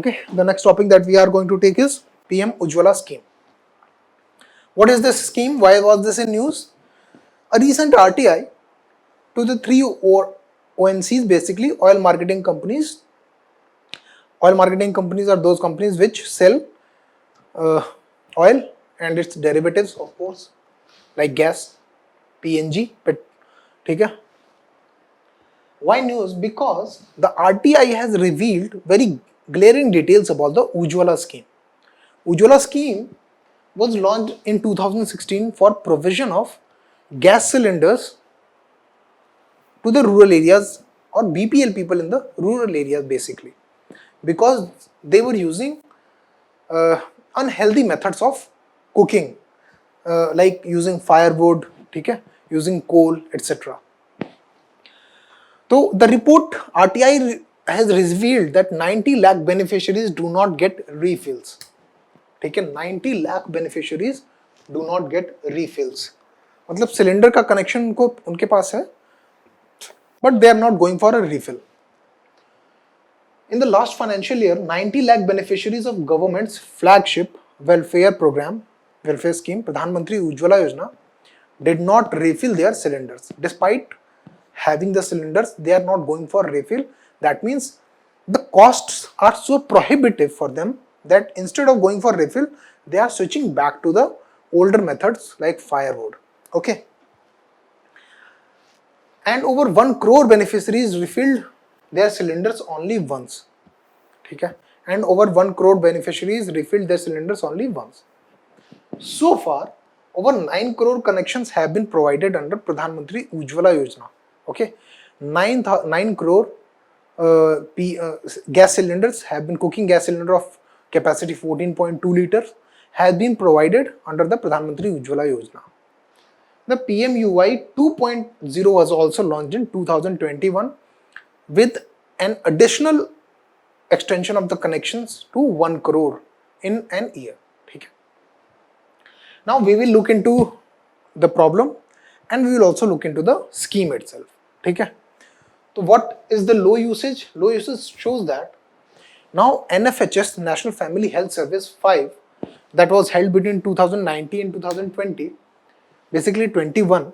Okay, the next topic that we are going to take is PM Ujjwala scheme. What is this scheme? Why was this in news? A recent RTI to the three OMCs, basically oil marketing companies. Oil marketing companies are those companies which sell oil and its derivatives, of course, like gas, PNG, ठीक है? Why news? Because the RTI has revealed very glaring details about the Ujjwala scheme. Ujjwala scheme was launched in 2016 for provision of gas cylinders to the rural areas or BPL people in the rural areas, basically, because they were using unhealthy methods of cooking, like using firewood, using coal, etc. So the report RTI has revealed that 90 lakh beneficiaries do not get refills. 90 lakh beneficiaries do not get refills. मतलब cylinder का connection उनके पास है, but they are not going for a refill. In the last financial year, 90 lakh beneficiaries of government's flagship welfare scheme, Pradhan Mantri Ujjwala Yojana, did not refill their cylinders. Despite having the cylinders, they are not going for refill. That means the costs are so prohibitive for them that instead of going for refill, they are switching back to the older methods like firewood. Okay. And over 1 crore beneficiaries refilled their cylinders only once. And over 1 crore beneficiaries refilled their cylinders only once. So far, over 9 crore connections have been provided under Pradhan Mantri Ujjwala Yojana. Okay, 9 crore gas cylinders have been, cooking gas cylinder of capacity 14.2 liters has been provided under the Pradhan Mantri Ujjwala Yojana. The PMUY 2.0 was also launched in 2021 with an additional extension of the connections to 1 crore in an year. Now we will look into the problem and we will also look into the scheme itself. So what is the low usage? Low usage shows that now NFHS, National Family Health Service 5, that was held between 2019 and 2020, basically 21,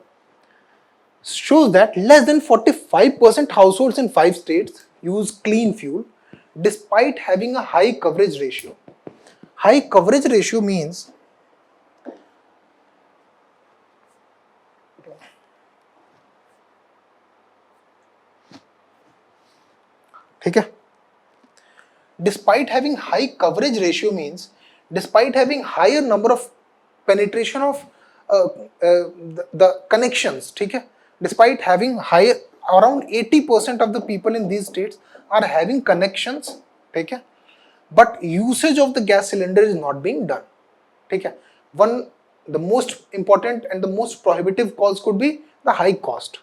shows that less than 45% households in 5 states use clean fuel despite having a high coverage ratio. High coverage ratio means despite having high coverage ratio means despite having higher number of penetration of the connections, despite having higher, around 80% of the people in these states are having connections, but usage of the gas cylinder is not being done. The most important and the most prohibitive cause could be the high cost.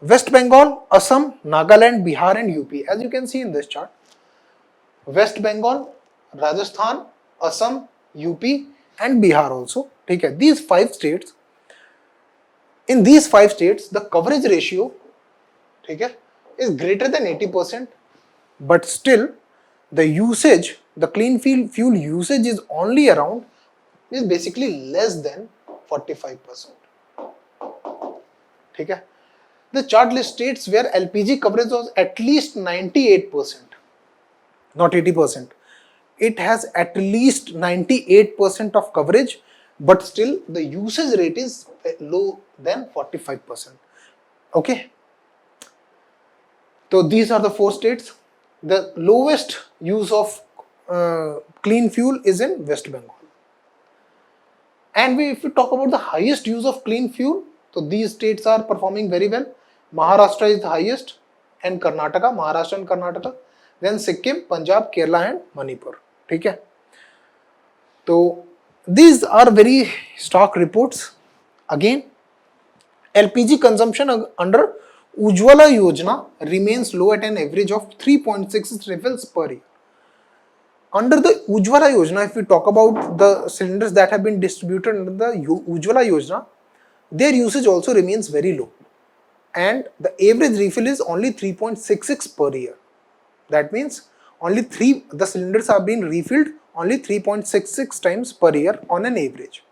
West Bengal, Assam, Nagaland, Bihar and UP. As you can see in this chart, West Bengal, Rajasthan, Assam, UP and Bihar also. These 5 states, in these 5 states, the coverage ratio is greater than 80%, but still the usage, the clean fuel usage is only around, is basically less than 45%. The chart lists states where LPG coverage was at least 98%, not 80%. It has at least 98% of coverage, but still the usage rate is low than 45%. Okay. So these are the 4 states. The lowest use of clean fuel is in West Bengal. And if we talk about the highest use of clean fuel, so these states are performing very well. Maharashtra is the highest, and Karnataka, Maharashtra and Karnataka, then Sikkim, Punjab, Kerala and Manipur. So these are very stock reports. Again, LPG consumption under Ujjwala Yojana remains low at an average of 3.6 refills per year. Under the Ujjwala Yojana, if we talk about the cylinders that have been distributed under the Ujjwala Yojana, their usage also remains very low. And the average refill is only 3.66 per year. That means only the cylinders are being refilled only 3.66 times per year on an average.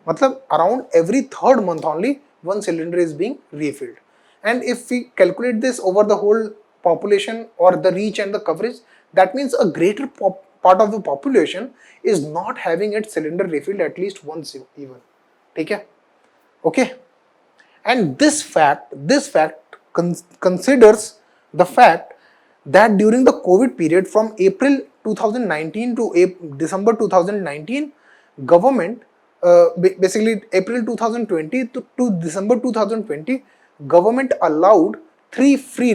मतलब around every third month only one cylinder is being refilled. And if we calculate this over the whole population or the reach and the coverage, that means a greater part of the population is not having its cylinder refilled at least once even. ठीक है? Okay. And this fact considers the fact that during the COVID period from April 2019 to December 2019, government, basically April 2020 to December 2020, government allowed three free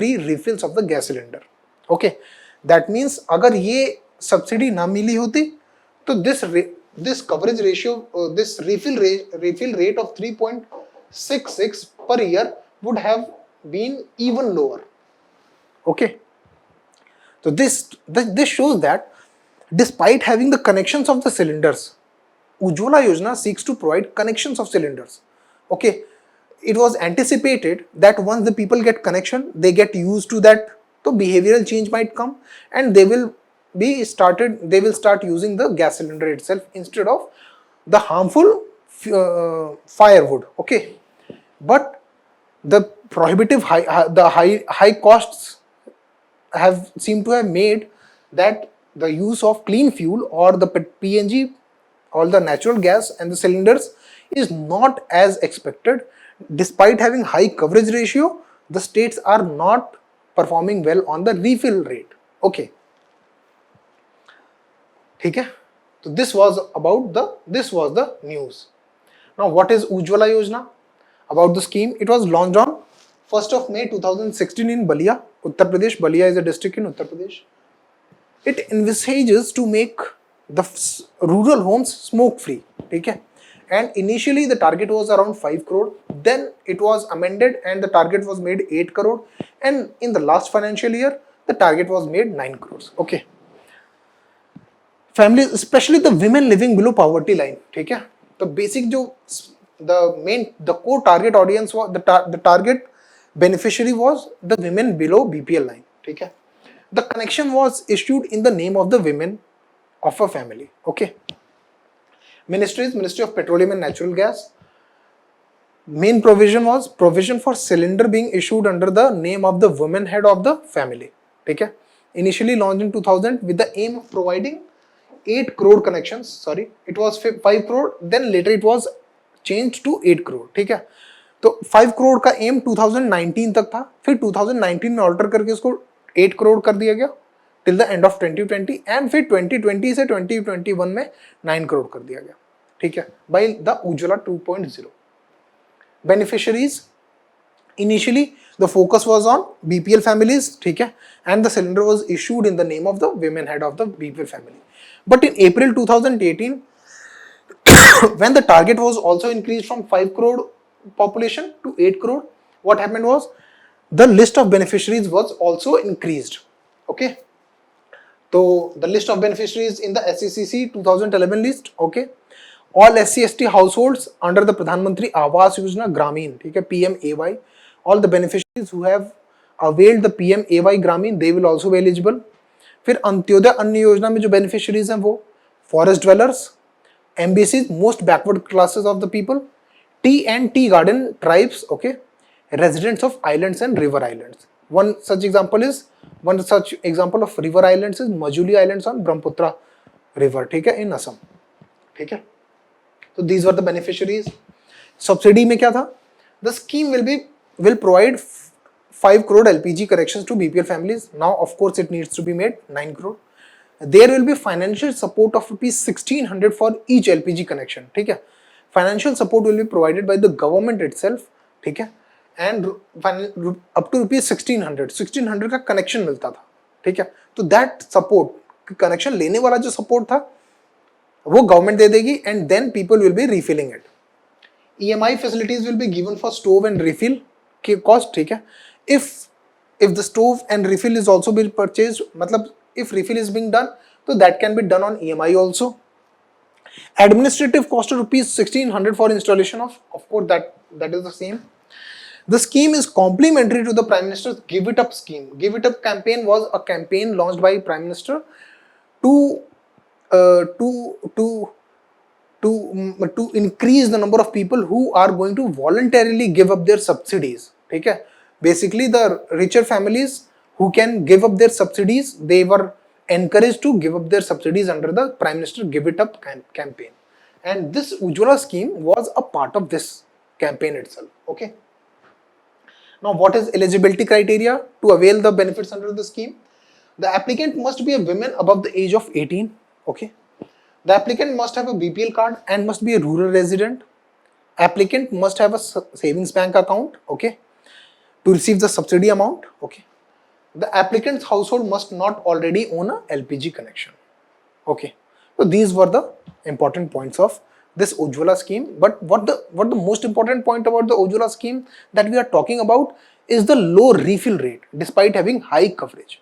refills of the gas cylinder. Okay, that means अगर ये subsidy ना मिली होती तो this coverage ratio, this refill rate of 3.66 per year would have been even lower. Okay, so this shows that despite having the connections of the cylinders, Ujjwala Yojana seeks to provide connections of cylinders. Okay, it was anticipated that once the people get connection, they get used to that, so behavioral change might come and they will start using the gas cylinder itself instead of the harmful firewood. Okay, but the prohibitive high costs seem to have made that the use of clean fuel or the PNG or the natural gas and the cylinders is not as expected. Despite having high coverage ratio, the states are not performing well on the refill rate. Okay. Okay, so this was the news. Now what is Ujjwala Yojana? About the scheme, it was launched on 1st of May 2016 in Balia, Uttar Pradesh. Balia is a district in Uttar Pradesh. It envisages to make the rural homes smoke free. Okay, and initially the target was around 5 crore, then it was amended and the target was made 8 crore, and in the last financial year the target was made 9 crores. Okay, families, especially the women living below poverty line, ठीक है, तो basic जो the core target audience was the target beneficiary was the women below BPL line, ठीक है. The connection was issued in the name of the women of a family. Okay, Ministry of Petroleum and Natural Gas. Main provision was provision for cylinder being issued under the name of the woman head of the family. ठीक है, initially launched in 2000 with the aim of providing 8 crore connections. Sorry, it was 5 crore, then later it was changed to 8 crore. ठीक है, तो 5 crore का aim 2019 तक था, फिर 2019 में ऑल्टर करके उसको 8 crore कर दिया गया till the end of 2020, and फिर 2020 से 2021 में 9 crore कर दिया गया. ठीक है, by the Ujjwala 2.0. Beneficiaries, initially the focus was on BPL families, ठीक है, and the cylinder was issued in the name of the women head of the BPL family. But in April 2018, when the target was also increased from 5 crore population to 8 crore, what happened was the list of beneficiaries was also increased. Okay, so the list of beneficiaries in the SCCC 2011 list, okay, all SC/ST households under the Pradhan Mantri Awas Yojana Gramin, ठीक है, PMAY, all the beneficiaries who have availed the PMAY Gramin, they will also be eligible. फिर अंत्योदय अन्न योजना में जो beneficiaries हैं वो forest dwellers, MBCs, most backward classes of the people, T and tea garden tribes, okay, residents of islands and river islands. one such example of river islands is Majuli Islands on Brahmaputra river, ठीक है, इन असम. ठीक है, तो these were the beneficiaries. Subsidy में क्या था? The scheme will provide 5 crore LPG connections to BPL families. Now of course it needs to be made 9 crore. There will be financial support of rupees 1600 for each LPG connection. ठीक है, financial support will be provided by the government itself. ठीक है, and up to rupees 1600 का connection मिलता था. ठीक है, तो that support, कनेक्शन लेने वाला जो सपोर्ट था वो गवर्नमेंट दे देगी, and then people will be refilling it. EMI facilities will be given for stove and refill के cost. ठीक है, if the stove and refill is also being purchased, मतलब if refill is being done, so that can be done on EMI also. Administrative cost of rupees 1600 for installation of course that is the same. The scheme is complementary to the Prime Minister's Give It Up scheme. Give It Up campaign was a campaign launched by Prime Minister to uh, to to to increase the number of people who are going to voluntarily give up their subsidies. Okay? Basically, the richer families who can give up their subsidies, they were encouraged to give up their subsidies under the Prime Minister Give It Up campaign. And this Ujjwala scheme was a part of this campaign itself. Okay. Now, what is eligibility criteria to avail the benefits under the scheme? The applicant must be a woman above the age of 18. Okay. The applicant must have a BPL card and must be a rural resident. Applicant must have a savings bank account. Okay. To receive the subsidy amount. Okay. The applicant's household must not already own a LPG connection. Okay. So these were the important points of this Ujjwala scheme. But what the most important point about the Ujjwala scheme that we are talking about is the low refill rate despite having high coverage.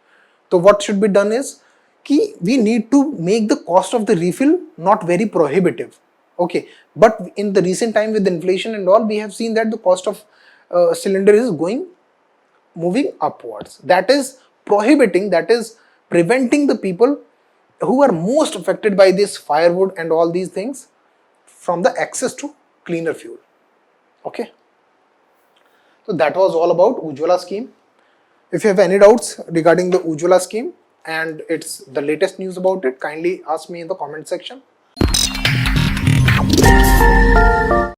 So what should be done is we need to make the cost of the refill not very prohibitive. Okay, but in the recent time with inflation and all, we have seen that the cost of cylinder is moving upwards. That is prohibiting, that is preventing the people who are most affected by this firewood and all these things from the access to cleaner fuel. Okay, so that was all about Ujjwala scheme. If you have any doubts regarding the Ujjwala scheme and it's the latest news about it, kindly ask me in the comment section.